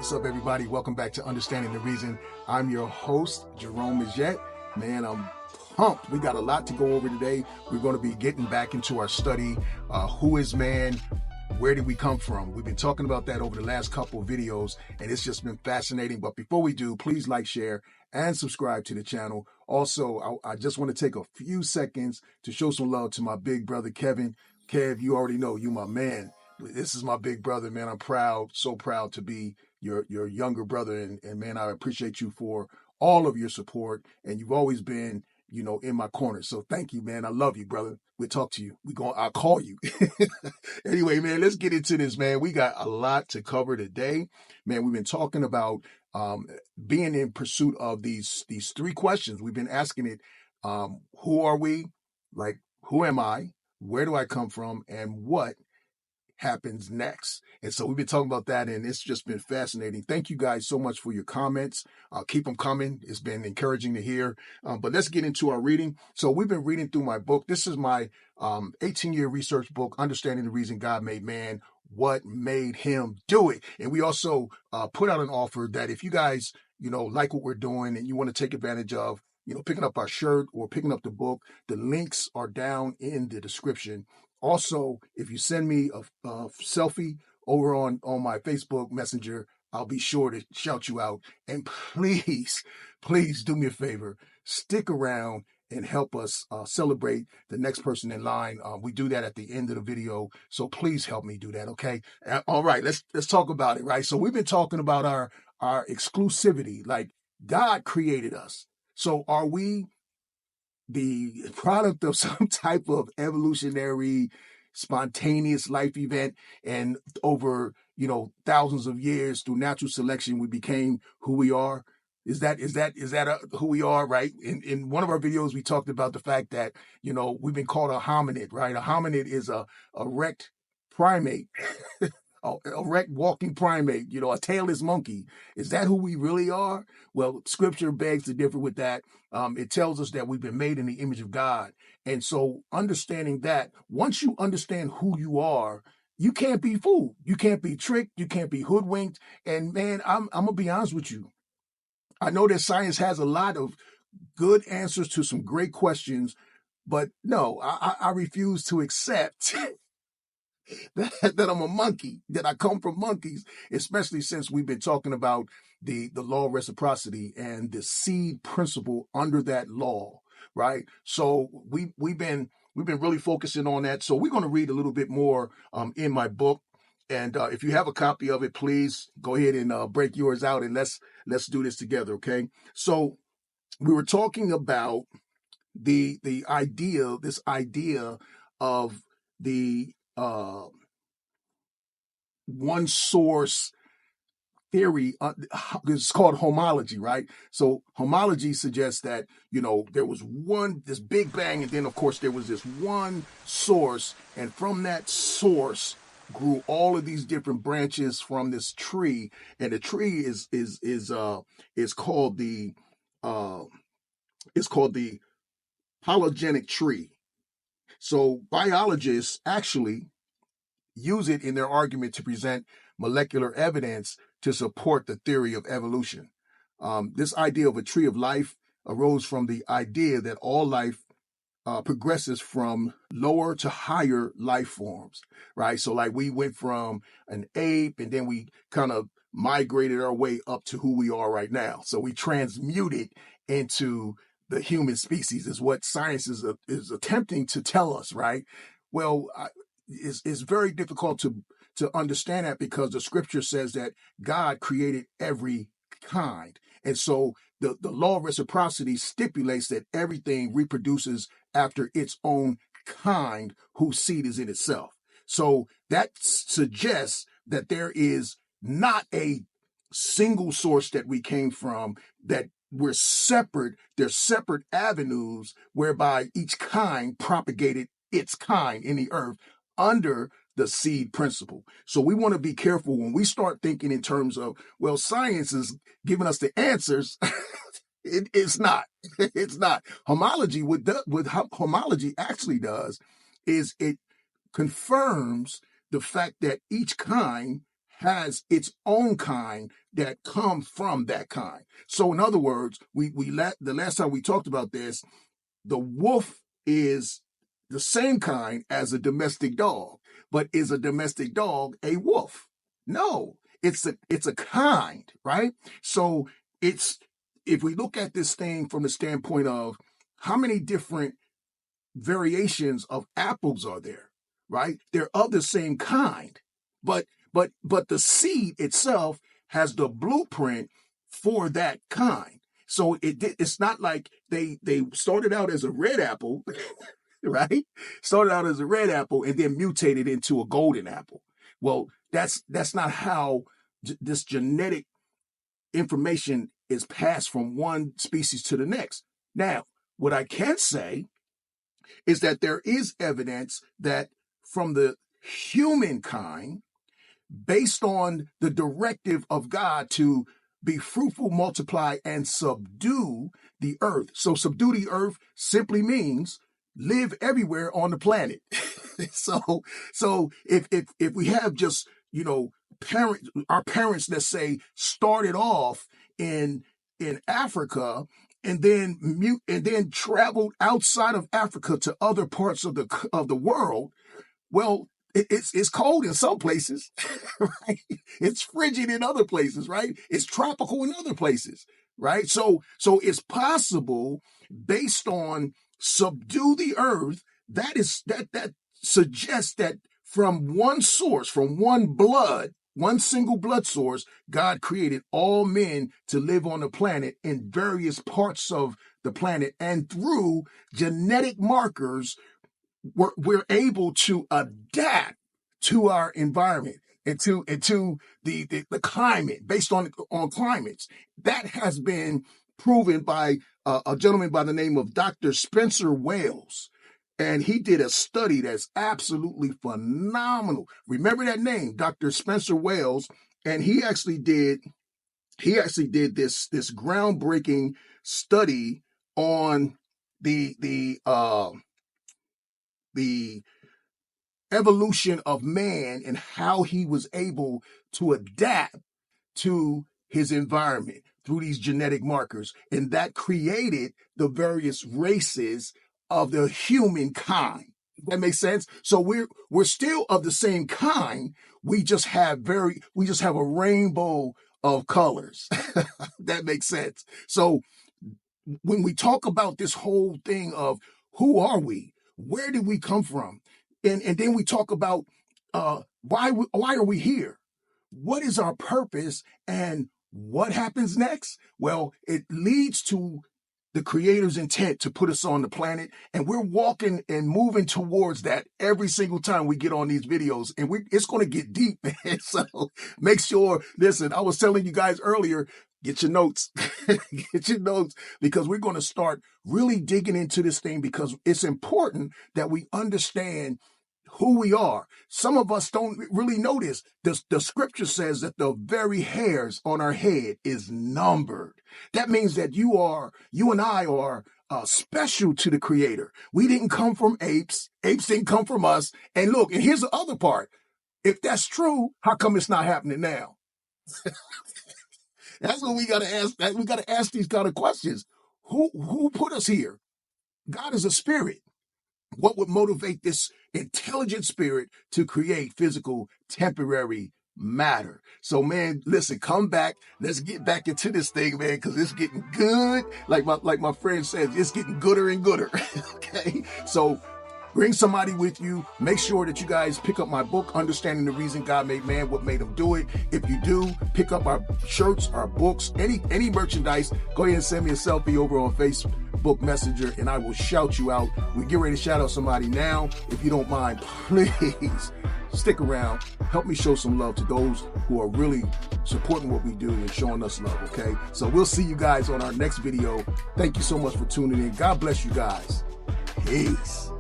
What's up, everybody? Welcome back to Understanding the Reason. I'm your host, Jerome Majette. Man, I'm pumped. We got a lot to go over today. We're going to be getting back into our study. Who is man? Where did we come from? We've been talking about that over the last couple of videos, and it's just been fascinating. But before we do, please like, share, and subscribe to the channel. Also, I just want to take a few seconds to show some love to my big brother, Kevin. Kev, you already know, you my man. This is my big brother, man. I'm proud, so proud to be your younger brother. And man, I appreciate you for all of your support. And you've always been, in my corner. So thank you, man. I love you, brother. We'll talk to you. I'll call you. Anyway, man, let's get into this, man. We got a lot to cover today. Man, we've been talking about being in pursuit of these three questions. We've been asking it, who are we? Like, who am I? Where do I come from? And what happens next? And so we've been talking about that, and it's just been fascinating. Thank you guys so much for your comments. Keep them coming. It's been encouraging to hear. But let's get into our reading. So we've been reading through my book. This is my 18-year research book, Understanding the Reason God Made Man, What Made Him Do It. And we also put out an offer that if you guys, like what we're doing and you want to take advantage of, picking up our shirt or picking up the book, the links are down in the description. Also, if you send me a selfie over on my Facebook Messenger, I'll be sure to shout you out. And please do me a favor, stick around and help us celebrate the next person in line. We do that at the end of the video, so please help me do that, okay? All right, let's talk about it, right? So we've been talking about our exclusivity, like God created us. So are we the product of some type of evolutionary, spontaneous life event, and over, thousands of years through natural selection, we became who we are? Is that who we are, right? In one of our videos, we talked about the fact that, we've been called a hominid, right? A hominid is a erect primate. A erect walking primate, a tailless monkey. Is that who we really are? Well, scripture begs to differ with that. It tells us that we've been made in the image of God. And so understanding that, once you understand who you are, you can't be fooled. You can't be tricked. You can't be hoodwinked. And man, I'm going to be honest with you. I know that science has a lot of good answers to some great questions, but no, I refuse to accept that I'm a monkey, that I come from monkeys, especially since we've been talking about the law of reciprocity and the seed principle under that law, right? So we've been really focusing on that. So we're going to read a little bit more in my book. And if you have a copy of it, please go ahead and break yours out, and let's do this together, okay? So we were talking about this idea of the one source theory. It's called homology, right? So homology suggests that, there was this big bang, and then of course there was this one source, and from that source grew all of these different branches from this tree, and the tree is called the polygenic tree. So biologists actually use it in their argument to present molecular evidence to support the theory of evolution. This idea of a tree of life arose from the idea that all life progresses from lower to higher life forms, right? So like we went from an ape, and then we kind of migrated our way up to who we are right now. So we transmuted into the human species, is what science is attempting to tell us, right? Well, it's very difficult to understand that, because the scripture says that God created every kind. And so the law of reciprocity stipulates that everything reproduces after its own kind, whose seed is in itself. So that suggests that there is not a single source that we came from, that we're separate. There's separate avenues whereby each kind propagated its kind in the earth under the seed principle. So we want to be careful when we start thinking in terms of, well, science is giving us the answers. It's not. It's not. Homology, what homology actually does is it confirms the fact that each kind has its own kind that come from that kind. So in other words, the last time we talked about this, the wolf is the same kind as a domestic dog, but is a domestic dog a wolf? No, it's a kind, right? So it's, if we look at this thing from the standpoint of how many different variations of apples are there, right? They're of the same kind, but the seed itself has the blueprint for that kind. So it's not like they started out as a red apple, right? Started out as a red apple and then mutated into a golden apple. Well, that's not how this genetic information is passed from one species to the next. Now, what I can say is that there is evidence that from the humankind, based on the directive of God to be fruitful, multiply, and subdue the earth. So subdue the earth simply means live everywhere on the planet. So if we have just, our parents, let's say, started off in Africa and then traveled outside of Africa to other parts of the world, well, it's cold in some places, right? It's frigid in other places, right? It's tropical in other places, right? So it's possible, based on subdue the earth, that suggests that from one source, from one single blood source, God created all men to live on the planet in various parts of the planet, and through genetic markers, we're able to adapt to our environment and to the climate, based on climates. That has been proven by a gentleman by the name of Dr. Spencer Wales. And he did a study that's absolutely phenomenal. Remember that name, Dr. Spencer Wales. And he actually did this groundbreaking study on the evolution of man and how he was able to adapt to his environment through these genetic markers. And that created the various races of the humankind. That makes sense? So we're still of the same kind. We just have a rainbow of colors. That makes sense. So when we talk about this whole thing of who are we? Where did we come from? And then we talk about why are we here? What is our purpose and what happens next? Well, it leads to the Creator's intent to put us on the planet, and we're walking and moving towards that every single time we get on these videos, and it's going to get deep, man. So make sure, listen, I was telling you guys earlier, get your notes, get your notes, because we're going to start really digging into this thing, because it's important that we understand who we are. Some of us don't really know this. The scripture says that the very hairs on our head is numbered. That means that you and I are special to the Creator. We didn't come from apes. Apes didn't come from us. And look, and here's the other part. If that's true, how come it's not happening now? That's what we got to ask. We got to ask these kind of questions. Who put us here? God is a spirit. What would motivate this intelligent spirit to create physical temporary matter? So, man, listen, come back. Let's get back into this thing, man, because it's getting good. Like my friend says, it's getting gooder and gooder. Okay, so bring somebody with you. Make sure that you guys pick up my book, Understanding the Reason God Made Man, What Made Him Do It. If you do, pick up our shirts, our books, any merchandise. Go ahead and send me a selfie over on Facebook Messenger, and I will shout you out. We get ready to shout out somebody now. If you don't mind, please stick around. Help me show some love to those who are really supporting what we do and showing us love, okay? So we'll see you guys on our next video. Thank you so much for tuning in. God bless you guys. Peace.